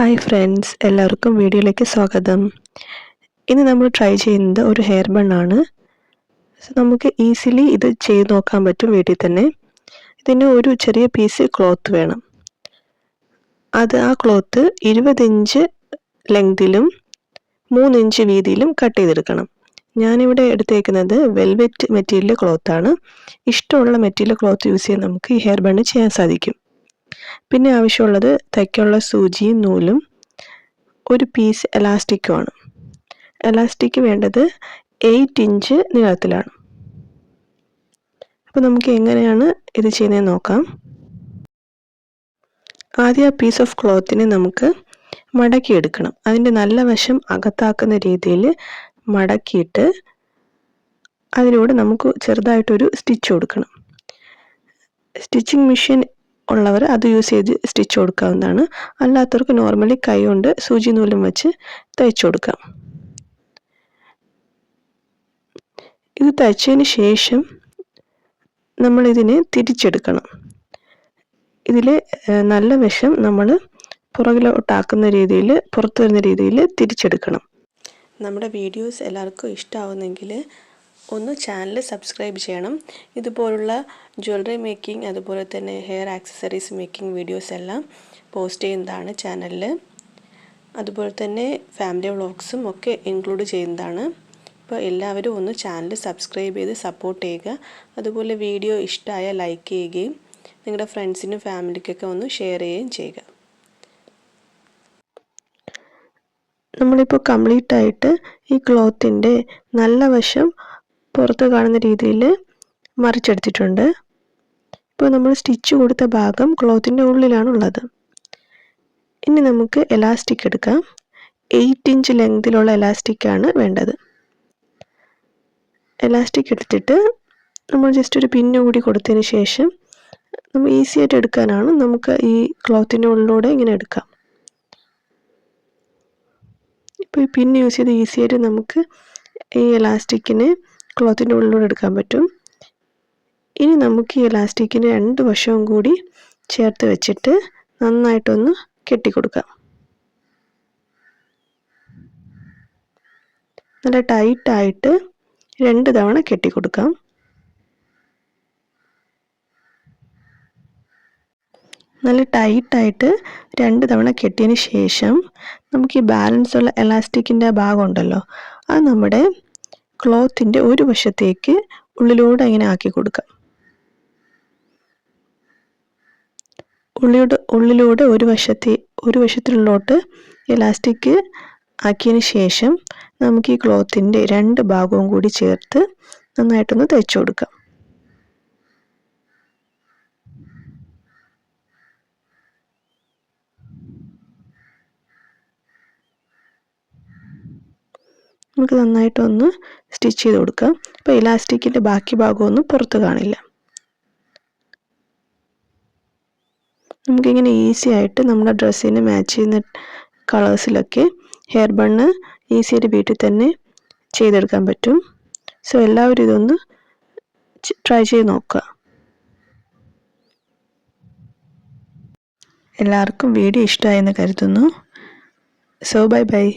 Hi friends, എല്ലാവർക്കും വീഡിയോയിലേക്ക് സ്വാഗതം. ഇന്ന് നമ്മൾ ട്രൈ ചെയ്യുന്നത് ഒരു ഹെയർ ബണ്ണാണ്. നമുക്ക് ഈസിലി ഇത് ചെയ്ത് നോക്കാൻ പറ്റും വീട്ടിൽ തന്നെ. ഇതിന് ഒരു ചെറിയ പീസ് ക്ലോത്ത് വേണം. ആ ക്ലോത്ത് 20 ഇഞ്ച് ലെങ്തിലും 3 ഇഞ്ച് വീതിയിലും കട്ട് ചെയ്തെടുക്കണം. ഞാനിവിടെ എടുത്തേക്കുന്നത് വെൽവെറ്റ് മെറ്റീരിയൽ ക്ലോത്താണ്. ഇഷ്ടമുള്ള മെറ്റീരിയൽ ക്ലോത്ത് യൂസ് ചെയ്ത് നമുക്ക് ഈ ഹെയർ ബണ്ണ് ചെയ്യാൻ സാധിക്കും. പിന്നെ ആവശ്യമുള്ളത് തയ്ക്കാനുള്ള സൂചിയും നൂലും ഒരു പീസ് എലാസ്റ്റിക്കുമാണ്. എലാസ്റ്റിക് വേണ്ടത് 8 ഇഞ്ച് നീളത്തിലാണ്. അപ്പോൾ നമുക്ക് എങ്ങനെയാണ് ഇത് ചെയ്യുന്നത് നോക്കാം. ആദ്യം ആ പീസ് ഓഫ് ക്ലോത്തിനെ നമുക്ക് മടക്കിയെടുക്കണം. അതിൻ്റെ നല്ല വശം അകത്താക്കുന്ന രീതിയിൽ മടക്കിയിട്ട് അതിലൂടെ നമുക്ക് ചെറുതായിട്ടൊരു സ്റ്റിച്ച് കൊടുക്കണം. സ്റ്റിച്ചിങ് മെഷീൻ ഉള്ളവർ അത് യൂസ് ചെയ്ത് സ്റ്റിച്ച് കൊടുക്കാവുന്നതാണ്. അല്ലാത്തവർക്ക് നോർമലി കൈ കൊണ്ട് സൂചി നൂലും വെച്ച് തയ്ച്ചു കൊടുക്കാം. ഇത് തയ്ച്ചതിന് ശേഷം നമ്മളിതിനെ തിരിച്ചെടുക്കണം. ഇതിൽ നല്ല വശം നമ്മൾ പുറകിലോട്ടാക്കുന്ന രീതിയിൽ, പുറത്തു വരുന്ന രീതിയിൽ തിരിച്ചെടുക്കണം. നമ്മുടെ വീഡിയോസ് എല്ലാവർക്കും ഇഷ്ടമാവുന്നെങ്കിൽ ഒന്ന് ചാനൽ സബ്സ്ക്രൈബ് ചെയ്യണം. ഇതുപോലുള്ള ജ്വല്ലറി മേക്കിംഗ്, അതുപോലെ തന്നെ ഹെയർ ആക്സസറീസ് മേക്കിംഗ് വീഡിയോസ് എല്ലാം പോസ്റ്റ് ചെയ്യുന്നതാണ് ചാനലിൽ. അതുപോലെ തന്നെ ഫാമിലി വ്ളോഗ്സും ഒക്കെ ഇൻക്ലൂഡ് ചെയ്യുന്നതാണ്. അപ്പോൾ എല്ലാവരും ഒന്ന് ചാനൽ സബ്സ്ക്രൈബ് ചെയ്ത് സപ്പോർട്ട് ചെയ്യുക. അതുപോലെ വീഡിയോ ഇഷ്ടമായ ലൈക്ക് ചെയ്യുകയും നിങ്ങളുടെ ഫ്രണ്ട്സിനും ഫാമിലിക്കൊക്കെ ഒന്ന് ഷെയർ ചെയ്യുകയും ചെയ്യുക. നമ്മളിപ്പോൾ കംപ്ലീറ്റായിട്ട് ഈ ക്ലോത്തിൻ്റെ നല്ല വശം പുറത്ത് കാണുന്ന രീതിയിൽ മറിച്ചെടുത്തിട്ടുണ്ട്. ഇപ്പോൾ നമ്മൾ സ്റ്റിച്ച് കൊടുത്ത ഭാഗം ക്ലോത്തിൻ്റെ ഉള്ളിലാണുള്ളത്. ഇനി നമുക്ക് എലാസ്റ്റിക് എടുക്കാം. 8 ഇഞ്ച് ലെങ്തിലുള്ള എലാസ്റ്റിക്കാണ് വേണ്ടത്. എലാസ്റ്റിക് എടുത്തിട്ട് നമ്മൾ ജസ്റ്റ് ഒരു പിന്ന് കൂടി കൊടുത്തതിന് ശേഷം നമ്മൾ ഈസി ആയിട്ട് എടുക്കാനാണ്. നമുക്ക് ഈ ക്ലോത്തിൻ്റെ ഉള്ളിലൂടെ ഇങ്ങനെ എടുക്കാം. ഇപ്പോൾ ഈ പിന്ന് യൂസ് ചെയ്ത് ഈസി ആയിട്ട് നമുക്ക് ഈ എലാസ്റ്റിക്കിനെ ക്ലോത്തിൻ്റെ ഉള്ളിലൂടെ എടുക്കാൻ പറ്റും. ഇനി നമുക്ക് ഈ എലാസ്റ്റിക്കിൻ്റെ 2 വശവും കൂടി ചേർത്ത് വെച്ചിട്ട് നന്നായിട്ടൊന്ന് കെട്ടിക്കൊടുക്കാം. നല്ല ടൈറ്റായിട്ട് 2 തവണ കെട്ടിക്കൊടുക്കാം. നല്ല ടൈറ്റായിട്ട് 2 തവണ കെട്ടിയതിന് ശേഷം നമുക്ക് ഈ ബാലൻസ് ഉള്ള എലാസ്റ്റിക്കിൻ്റെ ഭാഗം ഉണ്ടല്ലോ, അത് നമ്മുടെ ക്ലോത്തിൻ്റെ ഒരു വശത്തേക്ക് ഉള്ളിലൂടെ ഇങ്ങനെ ആക്കി കൊടുക്കാം. ഉള്ളിലൂടെ ഒരു വശത്തിലോട്ട് എലാസ്റ്റിക് ആക്കിയതിന് ശേഷം നമുക്ക് ഈ ക്ലോത്തിൻ്റെ 2 ഭാഗവും കൂടി ചേർത്ത് നന്നായിട്ടൊന്ന് തയ്ച്ചു കൊടുക്കാം. നമുക്ക് നന്നായിട്ടൊന്ന് സ്റ്റിച്ച് ചെയ്ത് കൊടുക്കാം. അപ്പോൾ ഇലാസ്റ്റിക്കിൻ്റെ ബാക്കി ഭാഗമൊന്നും പുറത്ത് കാണില്ല. നമുക്കിങ്ങനെ ഈസി ആയിട്ട് നമ്മുടെ ഡ്രസ്സിന് മാച്ച് ചെയ്യുന്ന കളേഴ്സിലൊക്കെ ഹെയർ ബണ്ണ് ഈസി ആയിട്ട് വീട്ടിൽ തന്നെ ചെയ്തെടുക്കാൻ പറ്റും. സോ എല്ലാവരും ഇതൊന്ന് ട്രൈ ചെയ്ത് നോക്കുക. എല്ലാവർക്കും വീഡിയോ ഇഷ്ടമായെന്ന് കരുതുന്നു. So bye bye.